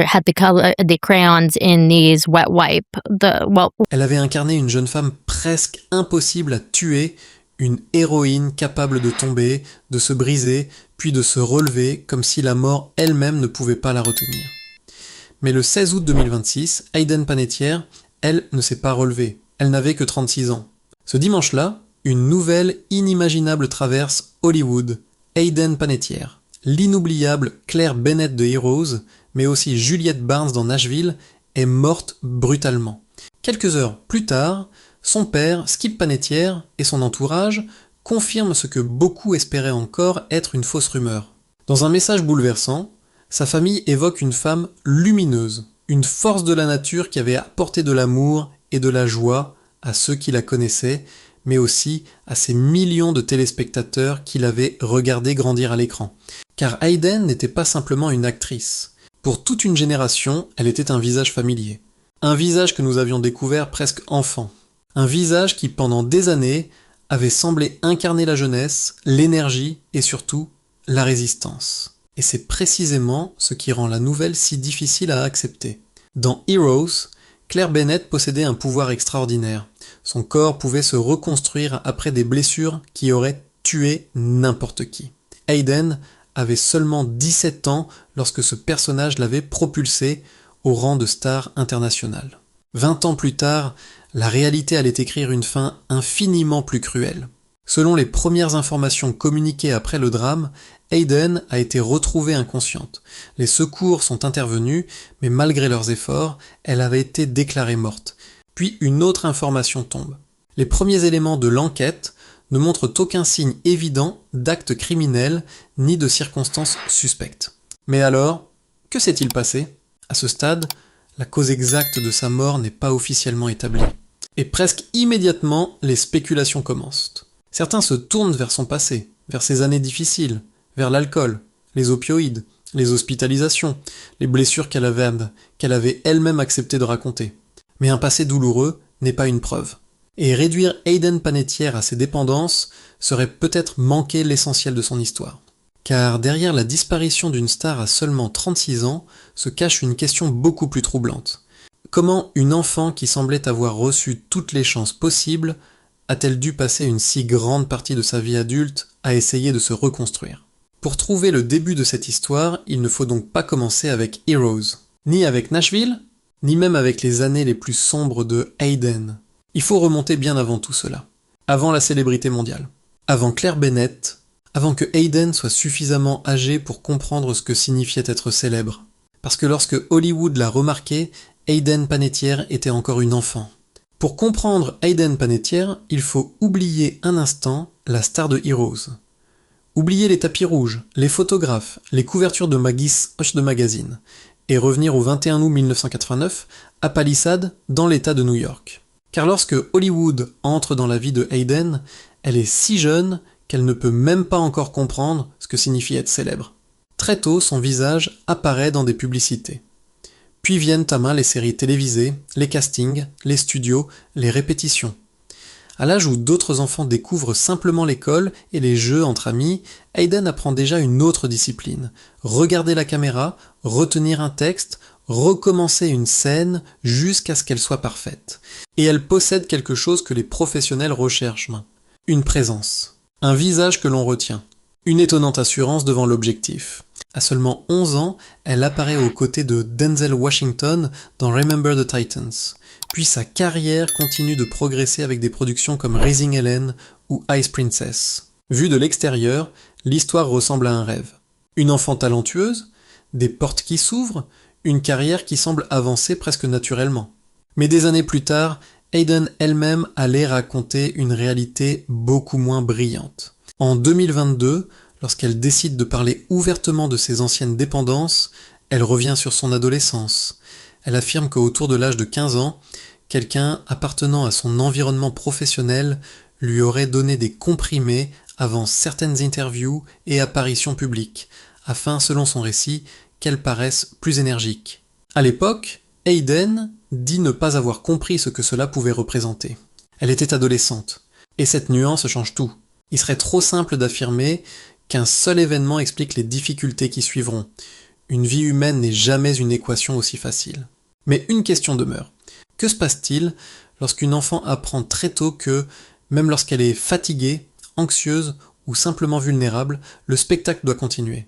had the crayons in these wet wipe. Elle avait incarné une jeune femme presque impossible à tuer, une héroïne capable de tomber, de se briser, puis de se relever comme si la mort elle-même ne pouvait pas la retenir. Mais le 16 août 2026, Hayden Panettiere, elle, ne s'est pas relevée. Elle n'avait que 36 ans. Ce dimanche-là, une nouvelle inimaginable traverse Hollywood. Hayden Panettiere, l'inoubliable Claire Bennett de Heroes, mais aussi Juliette Barnes dans Nashville, est morte brutalement. Quelques heures plus tard, son père, Skip Panettiere, et son entourage confirment ce que beaucoup espéraient encore être une fausse rumeur. Dans un message bouleversant, sa famille évoque une femme lumineuse, une force de la nature qui avait apporté de l'amour et de la joie à ceux qui la connaissaient, mais aussi à ces millions de téléspectateurs qui l'avaient regardée grandir à l'écran. Car Hayden n'était pas simplement une actrice. Pour toute une génération, elle était un visage familier. Un visage que nous avions découvert presque enfant. Un visage qui, pendant des années, avait semblé incarner la jeunesse, l'énergie et surtout la résistance. Et c'est précisément ce qui rend la nouvelle si difficile à accepter. Dans Heroes, Claire Bennett possédait un pouvoir extraordinaire. Son corps pouvait se reconstruire après des blessures qui auraient tué n'importe qui. Hayden avait seulement 17 ans lorsque ce personnage l'avait propulsé au rang de star internationale. 20 ans plus tard, la réalité allait écrire une fin infiniment plus cruelle. Selon les premières informations communiquées après le drame, Hayden a été retrouvée inconsciente. Les secours sont intervenus, mais malgré leurs efforts, elle avait été déclarée morte. Puis une autre information tombe. Les premiers éléments de l'enquête ne montrent aucun signe évident d'acte criminel ni de circonstances suspectes. Mais alors, que s'est-il passé ? À ce stade, la cause exacte de sa mort n'est pas officiellement établie. Et presque immédiatement, les spéculations commencent. Certains se tournent vers son passé, vers ses années difficiles, vers l'alcool, les opioïdes, les hospitalisations, les blessures qu'elle avait elle-même accepté de raconter. Mais un passé douloureux n'est pas une preuve. Et réduire Hayden Panettiere à ses dépendances serait peut-être manquer l'essentiel de son histoire. Car derrière la disparition d'une star à seulement 36 ans se cache une question beaucoup plus troublante. Comment une enfant qui semblait avoir reçu toutes les chances possibles a-t-elle dû passer une si grande partie de sa vie adulte à essayer de se reconstruire ? Pour trouver le début de cette histoire, il ne faut donc pas commencer avec Heroes, ni avec Nashville, ni même avec les années les plus sombres de Hayden. Il faut remonter bien avant tout cela, avant la célébrité mondiale, avant Claire Bennett, avant que Hayden soit suffisamment âgé pour comprendre ce que signifiait être célèbre. Parce que lorsque Hollywood l'a remarqué, Hayden Panettiere était encore une enfant. Pour comprendre Hayden Panettiere, il faut oublier un instant la star de Heroes. Oublier les tapis rouges, les photographes, les couvertures de Hoche de magazine, et revenir au 21 août 1989, à Palisade, dans l'état de New York. Car lorsque Hollywood entre dans la vie de Hayden, elle est si jeune qu'elle ne peut même pas encore comprendre ce que signifie être célèbre. Très tôt, son visage apparaît dans des publicités. Puis viennent à main les séries télévisées, les castings, les studios, les répétitions. À l'âge où d'autres enfants découvrent simplement l'école et les jeux entre amis, Hayden apprend déjà une autre discipline. Regarder la caméra, retenir un texte, recommencer une scène jusqu'à ce qu'elle soit parfaite. Et elle possède quelque chose que les professionnels recherchent. Une présence. Un visage que l'on retient. Une étonnante assurance devant l'objectif. À seulement 11 ans, elle apparaît aux côtés de Denzel Washington dans Remember the Titans. Puis sa carrière continue de progresser avec des productions comme Raising Ellen ou Ice Princess. Vue de l'extérieur, l'histoire ressemble à un rêve. Une enfant talentueuse, des portes qui s'ouvrent, une carrière qui semble avancer presque naturellement. Mais des années plus tard, Hayden elle-même allait raconter une réalité beaucoup moins brillante. En 2022, lorsqu'elle décide de parler ouvertement de ses anciennes dépendances, elle revient sur son adolescence. Elle affirme qu'autour de l'âge de 15 ans, quelqu'un appartenant à son environnement professionnel lui aurait donné des comprimés avant certaines interviews et apparitions publiques, afin, selon son récit, qu'elle paraisse plus énergique. À l'époque, Hayden dit ne pas avoir compris ce que cela pouvait représenter. Elle était adolescente, et cette nuance change tout. Il serait trop simple d'affirmer qu'un seul événement explique les difficultés qui suivront. Une vie humaine n'est jamais une équation aussi facile. Mais une question demeure. Que se passe-t-il lorsqu'une enfant apprend très tôt que, même lorsqu'elle est fatiguée, anxieuse ou simplement vulnérable, le spectacle doit continuer?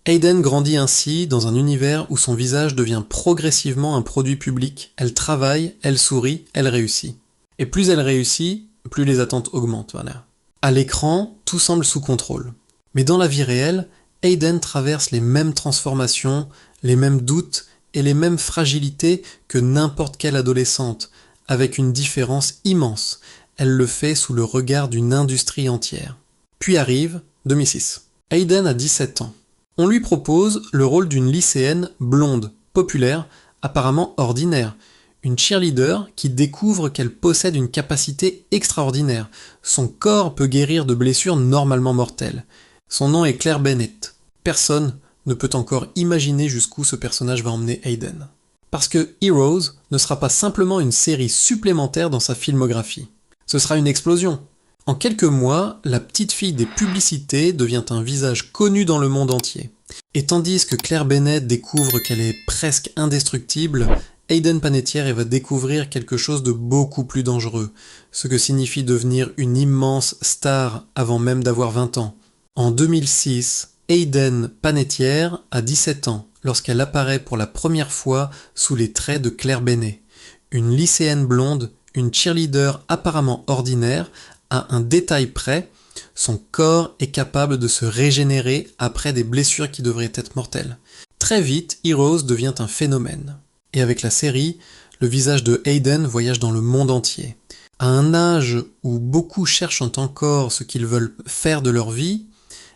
Hayden grandit ainsi dans un univers où son visage devient progressivement un produit public. Elle travaille, elle sourit, elle réussit. Et plus elle réussit, plus les attentes augmentent. Voilà. À l'écran, tout semble sous contrôle. Mais dans la vie réelle, Hayden traverse les mêmes transformations, les mêmes doutes et les mêmes fragilités que n'importe quelle adolescente, avec une différence immense. Elle le fait sous le regard d'une industrie entière. Puis arrive 2006. Hayden a 17 ans. On lui propose le rôle d'une lycéenne blonde, populaire, apparemment ordinaire. Une cheerleader qui découvre qu'elle possède une capacité extraordinaire. Son corps peut guérir de blessures normalement mortelles. Son nom est Claire Bennett. Personne ne peut encore imaginer jusqu'où ce personnage va emmener Hayden. Parce que Heroes ne sera pas simplement une série supplémentaire dans sa filmographie. Ce sera une explosion. En quelques mois, la petite fille des publicités devient un visage connu dans le monde entier. Et tandis que Claire Bennett découvre qu'elle est presque indestructible, Hayden Panettiere va découvrir quelque chose de beaucoup plus dangereux, ce que signifie devenir une immense star avant même d'avoir 20 ans. En 2006, Hayden Panettiere a 17 ans lorsqu'elle apparaît pour la première fois sous les traits de Claire Bennett. Une lycéenne blonde, une cheerleader apparemment ordinaire, à un détail près, son corps est capable de se régénérer après des blessures qui devraient être mortelles. Très vite, Heroes devient un phénomène. Et avec la série, le visage de Hayden voyage dans le monde entier. À un âge où beaucoup cherchent encore ce qu'ils veulent faire de leur vie,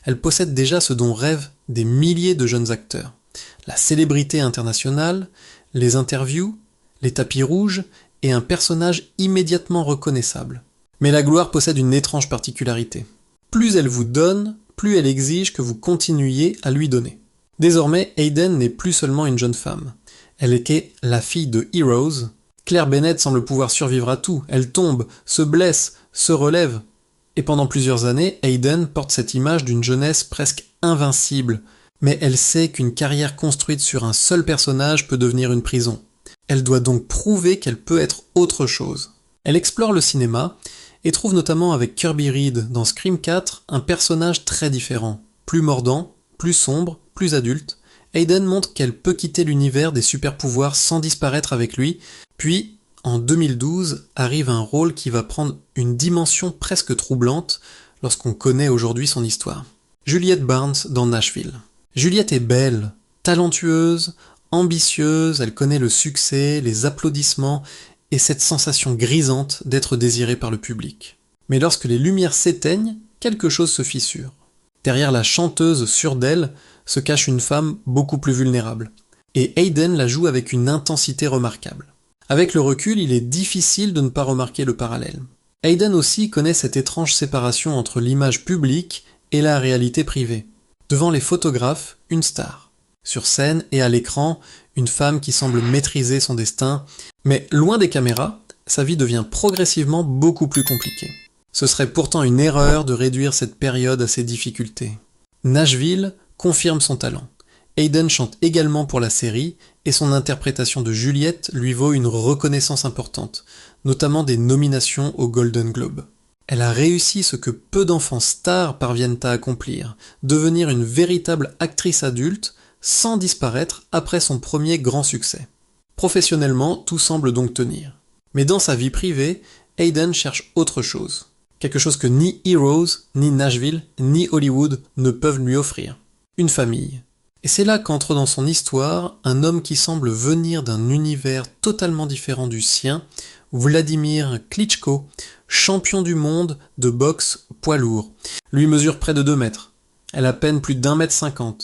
elle possède déjà ce dont rêvent des milliers de jeunes acteurs. La célébrité internationale, les interviews, les tapis rouges et un personnage immédiatement reconnaissable. Mais la gloire possède une étrange particularité. Plus elle vous donne, plus elle exige que vous continuiez à lui donner. Désormais, Hayden n'est plus seulement une jeune femme. Elle était la fille de Heroes. Claire Bennett semble pouvoir survivre à tout. Elle tombe, se blesse, se relève. Et pendant plusieurs années, Hayden porte cette image d'une jeunesse presque invincible. Mais elle sait qu'une carrière construite sur un seul personnage peut devenir une prison. Elle doit donc prouver qu'elle peut être autre chose. Elle explore le cinéma et trouve notamment avec Kirby Reed dans Scream 4 un personnage très différent. Plus mordant, plus sombre, plus adulte. Hayden montre qu'elle peut quitter l'univers des super-pouvoirs sans disparaître avec lui, puis, en 2012, arrive un rôle qui va prendre une dimension presque troublante lorsqu'on connaît aujourd'hui son histoire. Juliette Barnes dans Nashville. Juliette est belle, talentueuse, ambitieuse, elle connaît le succès, les applaudissements et cette sensation grisante d'être désirée par le public. Mais lorsque les lumières s'éteignent, quelque chose se fissure. Derrière la chanteuse sûre d'elle se cache une femme beaucoup plus vulnérable. Et Hayden la joue avec une intensité remarquable. Avec le recul, il est difficile de ne pas remarquer le parallèle. Hayden aussi connaît cette étrange séparation entre l'image publique et la réalité privée. Devant les photographes, une star. Sur scène et à l'écran, une femme qui semble maîtriser son destin. Mais loin des caméras, sa vie devient progressivement beaucoup plus compliquée. Ce serait pourtant une erreur de réduire cette période à ses difficultés. Nashville confirme son talent. Hayden chante également pour la série et son interprétation de Juliette lui vaut une reconnaissance importante, notamment des nominations au Golden Globe. Elle a réussi ce que peu d'enfants stars parviennent à accomplir, devenir une véritable actrice adulte sans disparaître après son premier grand succès. Professionnellement, tout semble donc tenir. Mais dans sa vie privée, Hayden cherche autre chose. Quelque chose que ni Heroes, ni Nashville, ni Hollywood ne peuvent lui offrir. Une famille. Et c'est là qu'entre dans son histoire un homme qui semble venir d'un univers totalement différent du sien, Vladimir Klitschko, champion du monde de boxe poids lourd. Lui mesure près de 2 mètres. Elle a à peine plus d'1,50 m.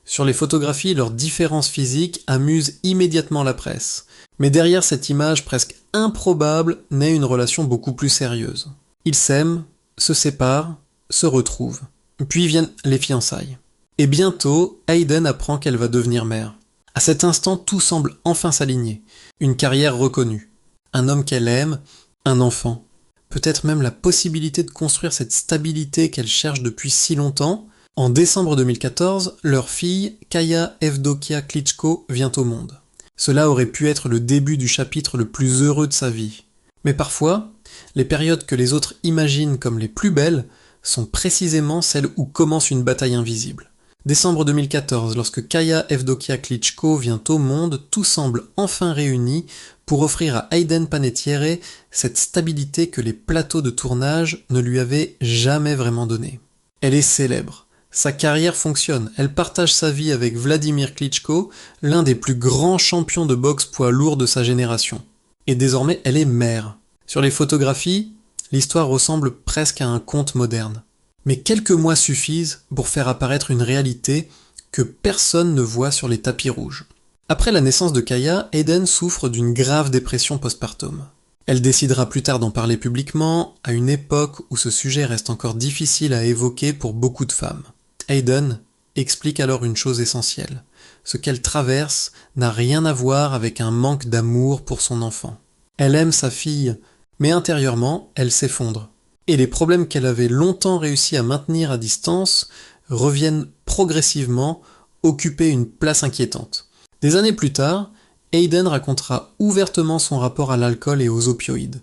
Sur les photographies, leur différence physique amuse immédiatement la presse. Mais derrière cette image presque improbable naît une relation beaucoup plus sérieuse. Ils s'aiment, se séparent, se retrouvent. Puis viennent les fiançailles. Et bientôt, Hayden apprend qu'elle va devenir mère. À cet instant, tout semble enfin s'aligner. Une carrière reconnue. Un homme qu'elle aime, un enfant. Peut-être même la possibilité de construire cette stabilité qu'elle cherche depuis si longtemps. En décembre 2014, leur fille, Kaya Evdokia Klitschko, vient au monde. Cela aurait pu être le début du chapitre le plus heureux de sa vie. Mais parfois, les périodes que les autres imaginent comme les plus belles sont précisément celles où commence une bataille invisible. Décembre 2014, lorsque Kaya Evdokia Klitschko vient au monde, tout semble enfin réuni pour offrir à Hayden Panettiere cette stabilité que les plateaux de tournage ne lui avaient jamais vraiment donnée. Elle est célèbre. Sa carrière fonctionne. Elle partage sa vie avec Vladimir Klitschko, l'un des plus grands champions de boxe poids lourd de sa génération. Et désormais, elle est mère. Sur les photographies, l'histoire ressemble presque à un conte moderne. Mais quelques mois suffisent pour faire apparaître une réalité que personne ne voit sur les tapis rouges. Après la naissance de Kaya, Hayden souffre d'une grave dépression postpartum. Elle décidera plus tard d'en parler publiquement, à une époque où ce sujet reste encore difficile à évoquer pour beaucoup de femmes. Hayden explique alors une chose essentielle. Ce qu'elle traverse n'a rien à voir avec un manque d'amour pour son enfant. Elle aime sa fille, mais intérieurement, elle s'effondre. Et les problèmes qu'elle avait longtemps réussi à maintenir à distance reviennent progressivement occuper une place inquiétante. Des années plus tard, Hayden racontera ouvertement son rapport à l'alcool et aux opioïdes.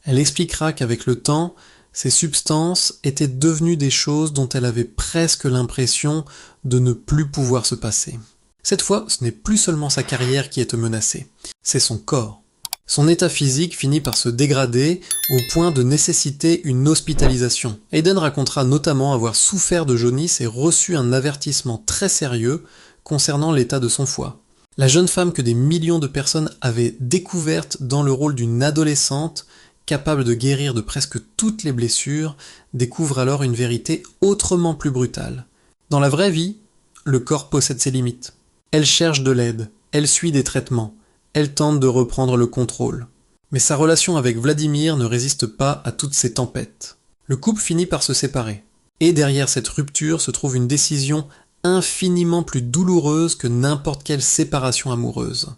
Elle expliquera qu'avec le temps, ces substances étaient devenues des choses dont elle avait presque l'impression de ne plus pouvoir se passer. Cette fois, ce n'est plus seulement sa carrière qui est menacée, c'est son corps. Son état physique finit par se dégrader au point de nécessiter une hospitalisation. Hayden racontera notamment avoir souffert de jaunisse et reçu un avertissement très sérieux concernant l'état de son foie. La jeune femme que des millions de personnes avaient découverte dans le rôle d'une adolescente capable de guérir de presque toutes les blessures découvre alors une vérité autrement plus brutale. Dans la vraie vie, le corps possède ses limites. Elle cherche de l'aide, elle suit des traitements. Elle tente de reprendre le contrôle. Mais sa relation avec Vladimir ne résiste pas à toutes ces tempêtes. Le couple finit par se séparer. Et derrière cette rupture se trouve une décision infiniment plus douloureuse que n'importe quelle séparation amoureuse.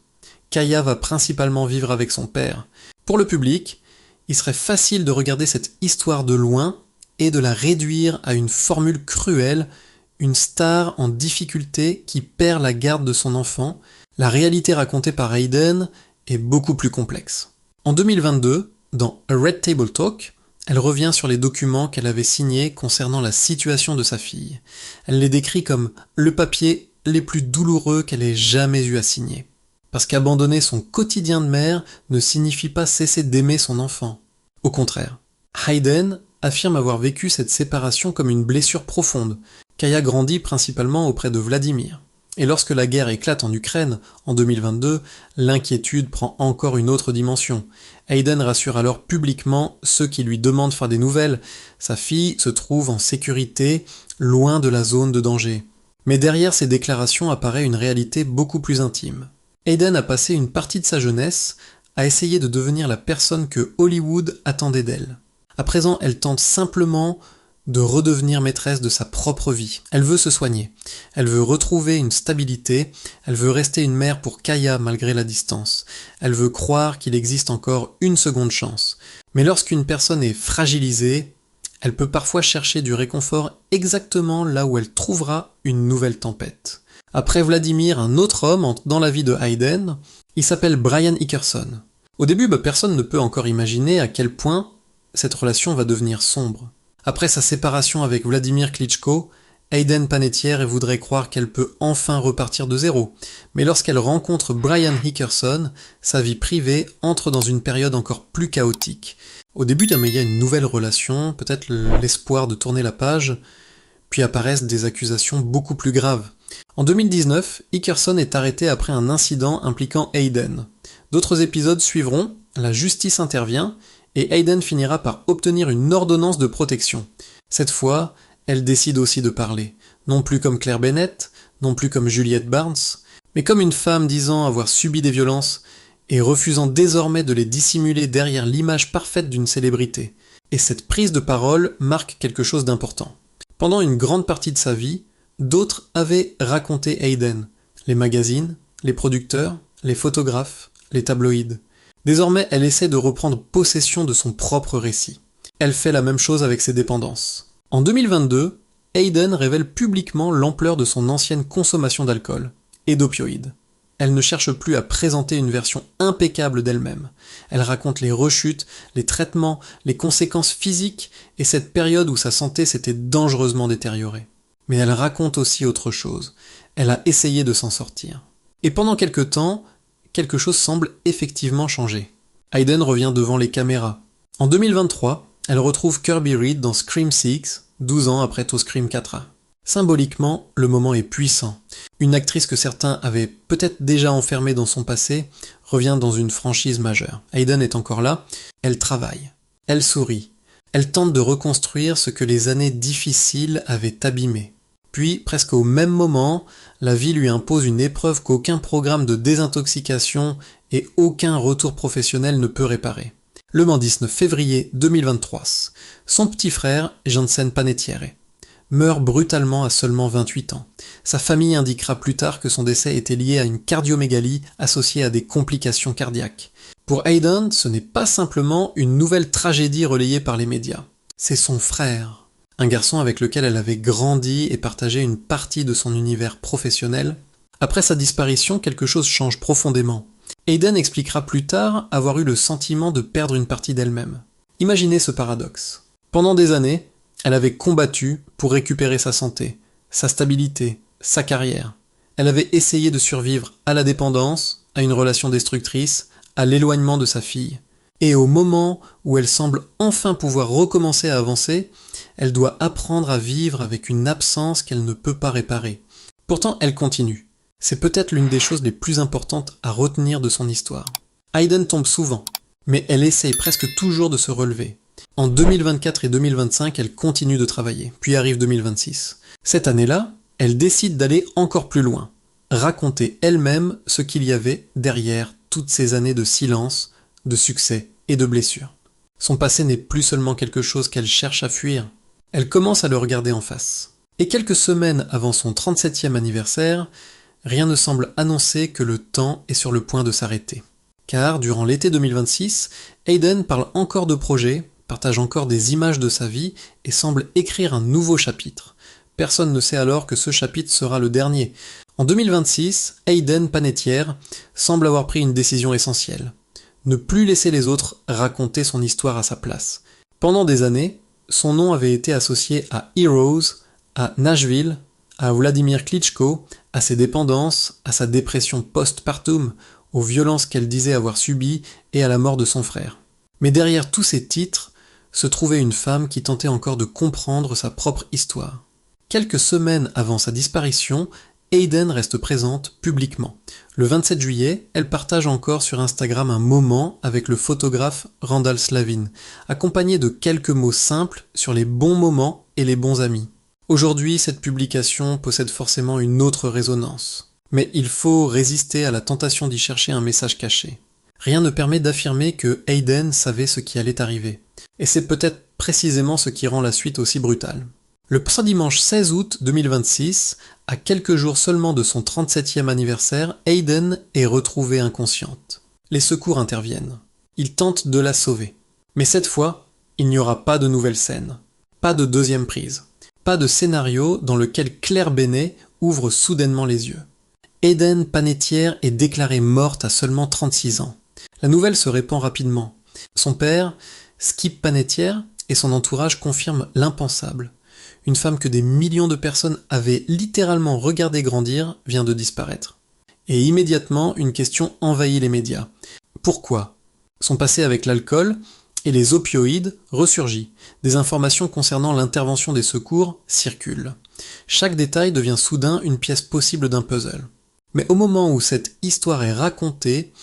Kaya va principalement vivre avec son père. Pour le public, il serait facile de regarder cette histoire de loin et de la réduire à une formule cruelle, une star en difficulté qui perd la garde de son enfant. La réalité racontée par Hayden est beaucoup plus complexe. En 2022, dans A Red Table Talk, elle revient sur les documents qu'elle avait signés concernant la situation de sa fille. Elle les décrit comme le papier les plus douloureux qu'elle ait jamais eu à signer. Parce qu'abandonner son quotidien de mère ne signifie pas cesser d'aimer son enfant. Au contraire, Hayden affirme avoir vécu cette séparation comme une blessure profonde. Kaya grandit principalement auprès de Vladimir. Et lorsque la guerre éclate en Ukraine, en 2022, l'inquiétude prend encore une autre dimension. Hayden rassure alors publiquement ceux qui lui demandent faire des nouvelles. Sa fille se trouve en sécurité, loin de la zone de danger. Mais derrière ces déclarations apparaît une réalité beaucoup plus intime. Hayden a passé une partie de sa jeunesse à essayer de devenir la personne que Hollywood attendait d'elle. À présent, elle tente simplement de redevenir maîtresse de sa propre vie. Elle veut se soigner, elle veut retrouver une stabilité, elle veut rester une mère pour Kaya malgré la distance, elle veut croire qu'il existe encore une seconde chance. Mais lorsqu'une personne est fragilisée, elle peut parfois chercher du réconfort exactement là où elle trouvera une nouvelle tempête. Après Vladimir, un autre homme entre dans la vie de Hayden, il s'appelle Brian Hickerson. Au début, personne ne peut encore imaginer à quel point cette relation va devenir sombre. Après sa séparation avec Vladimir Klitschko, Hayden Panettiere voudrait croire qu'elle peut enfin repartir de zéro. Mais lorsqu'elle rencontre Brian Hickerson, sa vie privée entre dans une période encore plus chaotique. Au début, il y a une nouvelle relation, peut-être l'espoir de tourner la page, puis apparaissent des accusations beaucoup plus graves. En 2019, Hickerson est arrêté après un incident impliquant Hayden. D'autres épisodes suivront, la justice intervient, et Hayden finira par obtenir une ordonnance de protection. Cette fois, elle décide aussi de parler, non plus comme Claire Bennett, non plus comme Juliette Barnes, mais comme une femme disant avoir subi des violences et refusant désormais de les dissimuler derrière l'image parfaite d'une célébrité. Et cette prise de parole marque quelque chose d'important. Pendant une grande partie de sa vie, d'autres avaient raconté Hayden, les magazines, les producteurs, les photographes, les tabloïds. Désormais, elle essaie de reprendre possession de son propre récit. Elle fait la même chose avec ses dépendances. En 2022, Hayden révèle publiquement l'ampleur de son ancienne consommation d'alcool et d'opioïdes. Elle ne cherche plus à présenter une version impeccable d'elle-même. Elle raconte les rechutes, les traitements, les conséquences physiques et cette période où sa santé s'était dangereusement détériorée. Mais elle raconte aussi autre chose. Elle a essayé de s'en sortir. Et pendant quelque temps, quelque chose semble effectivement changer. Hayden revient devant les caméras. En 2023, elle retrouve Kirby Reed dans Scream 6, 12 ans après To Scream 4A. Symboliquement, le moment est puissant. Une actrice que certains avaient peut-être déjà enfermée dans son passé revient dans une franchise majeure. Hayden est encore là, elle travaille, elle sourit, elle tente de reconstruire ce que les années difficiles avaient abîmé. Puis, presque au même moment, la vie lui impose une épreuve qu'aucun programme de désintoxication et aucun retour professionnel ne peut réparer. Le 19 février 2023, son petit frère, Jansen Panettiere, meurt brutalement à seulement 28 ans. Sa famille indiquera plus tard que son décès était lié à une cardiomégalie associée à des complications cardiaques. Pour Hayden, ce n'est pas simplement une nouvelle tragédie relayée par les médias. C'est son frère, un garçon avec lequel elle avait grandi et partagé une partie de son univers professionnel. Après sa disparition, quelque chose change profondément. Hayden expliquera plus tard avoir eu le sentiment de perdre une partie d'elle-même. Imaginez ce paradoxe. Pendant des années, elle avait combattu pour récupérer sa santé, sa stabilité, sa carrière. Elle avait essayé de survivre à la dépendance, à une relation destructrice, à l'éloignement de sa fille. Et au moment où elle semble enfin pouvoir recommencer à avancer, elle doit apprendre à vivre avec une absence qu'elle ne peut pas réparer. Pourtant, elle continue. C'est peut-être l'une des choses les plus importantes à retenir de son histoire. Hayden tombe souvent, mais elle essaye presque toujours de se relever. En 2024 et 2025, elle continue de travailler, puis arrive 2026. Cette année-là, elle décide d'aller encore plus loin, raconter elle-même ce qu'il y avait derrière toutes ces années de silence, de succès et de blessures. Son passé n'est plus seulement quelque chose qu'elle cherche à fuir, elle commence à le regarder en face. Et quelques semaines avant son 37e anniversaire, rien ne semble annoncer que le temps est sur le point de s'arrêter. Car, durant l'été 2026, Hayden parle encore de projets, partage encore des images de sa vie et semble écrire un nouveau chapitre. Personne ne sait alors que ce chapitre sera le dernier. En 2026, Hayden Panettiere semble avoir pris une décision essentielle. Ne plus laisser les autres raconter son histoire à sa place. Pendant des années, son nom avait été associé à Heroes, à Nashville, à Vladimir Klitschko, à ses dépendances, à sa dépression post-partum, aux violences qu'elle disait avoir subies et à la mort de son frère. Mais derrière tous ces titres, se trouvait une femme qui tentait encore de comprendre sa propre histoire. Quelques semaines avant sa disparition, Hayden reste présente publiquement. Le 27 juillet, elle partage encore sur Instagram un moment avec le photographe Randall Slavin, accompagné de quelques mots simples sur les bons moments et les bons amis. Aujourd'hui, cette publication possède forcément une autre résonance. Mais il faut résister à la tentation d'y chercher un message caché. Rien ne permet d'affirmer que Hayden savait ce qui allait arriver. Et c'est peut-être précisément ce qui rend la suite aussi brutale. Le dimanche 16 août 2026, à quelques jours seulement de son 37e anniversaire, Hayden est retrouvée inconsciente. Les secours interviennent. Ils tentent de la sauver. Mais cette fois, il n'y aura pas de nouvelle scène. Pas de deuxième prise. Pas de scénario dans lequel Claire Benet ouvre soudainement les yeux. Hayden Panettiere est déclarée morte à seulement 36 ans. La nouvelle se répand rapidement. Son père, Skip Panettiere, et son entourage confirment l'impensable. Une femme que des millions de personnes avaient littéralement regardé grandir vient de disparaître. Et immédiatement, une question envahit les médias. Pourquoi ? Son passé avec l'alcool et les opioïdes ressurgit. Des informations concernant l'intervention des secours circulent. Chaque détail devient soudain une pièce possible d'un puzzle. Mais au moment où cette histoire est racontée,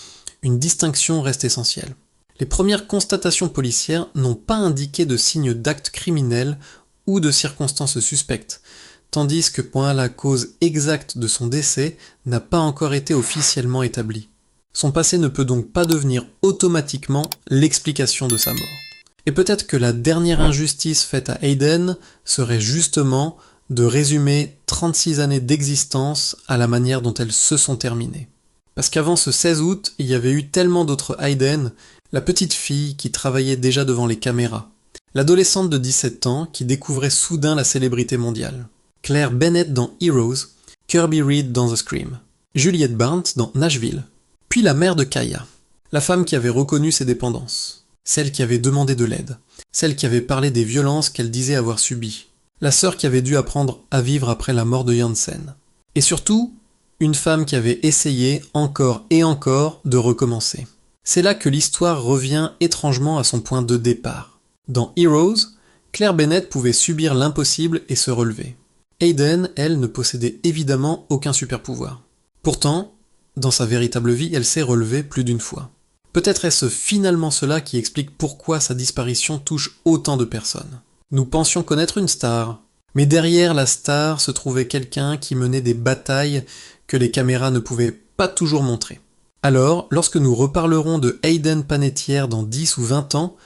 une distinction reste essentielle. Les premières constatations policières n'ont pas indiqué de signes d'actes criminels ou de circonstances suspectes, tandis que la cause exacte de son décès n'a pas encore été officiellement établie. Son passé ne peut donc pas devenir automatiquement l'explication de sa mort. Et peut-être que la dernière injustice faite à Hayden serait justement de résumer 36 années d'existence à la manière dont elles se sont terminées. Parce qu'avant ce 16 août, il y avait eu tellement d'autres Hayden, la petite fille qui travaillait déjà devant les caméras, L'adolescente de 17 ans qui découvrait soudain la célébrité mondiale. Claire Bennett dans Heroes, Kirby Reed dans The Scream, Juliette Barnes dans Nashville, puis la mère de Kaya, la femme qui avait reconnu ses dépendances, celle qui avait demandé de l'aide, celle qui avait parlé des violences qu'elle disait avoir subies, la sœur qui avait dû apprendre à vivre après la mort de Jansen, et surtout, une femme qui avait essayé encore et encore de recommencer. C'est là que l'histoire revient étrangement à son point de départ. Dans Heroes, Claire Bennett pouvait subir l'impossible et se relever. Aiden, elle, ne possédait évidemment aucun super pouvoir. Pourtant, dans sa véritable vie, elle s'est relevée plus d'une fois. Peut-être est-ce finalement cela qui explique pourquoi sa disparition touche autant de personnes. Nous pensions connaître une star, mais derrière la star se trouvait quelqu'un qui menait des batailles que les caméras ne pouvaient pas toujours montrer. Alors, lorsque nous reparlerons de Aiden Panettiere dans 10 ou 20 ans,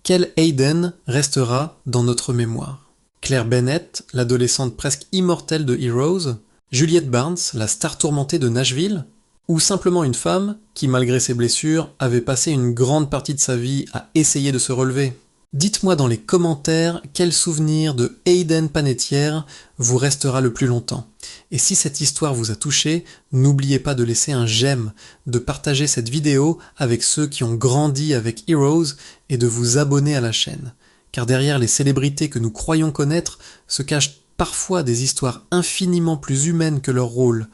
quel Aiden restera dans notre mémoire? Claire Bennett, l'adolescente presque immortelle de Heroes, Juliette Barnes, la star tourmentée de Nashville, ou simplement une femme qui, malgré ses blessures, avait passé une grande partie de sa vie à essayer de se relever? Dites-moi dans les commentaires quel souvenir de Aiden Panettiere vous restera le plus longtemps. Et si cette histoire vous a touché, n'oubliez pas de laisser un j'aime, de partager cette vidéo avec ceux qui ont grandi avec Heroes et de vous abonner à la chaîne. Car derrière les célébrités que nous croyons connaître se cachent parfois des histoires infiniment plus humaines que leur rôle.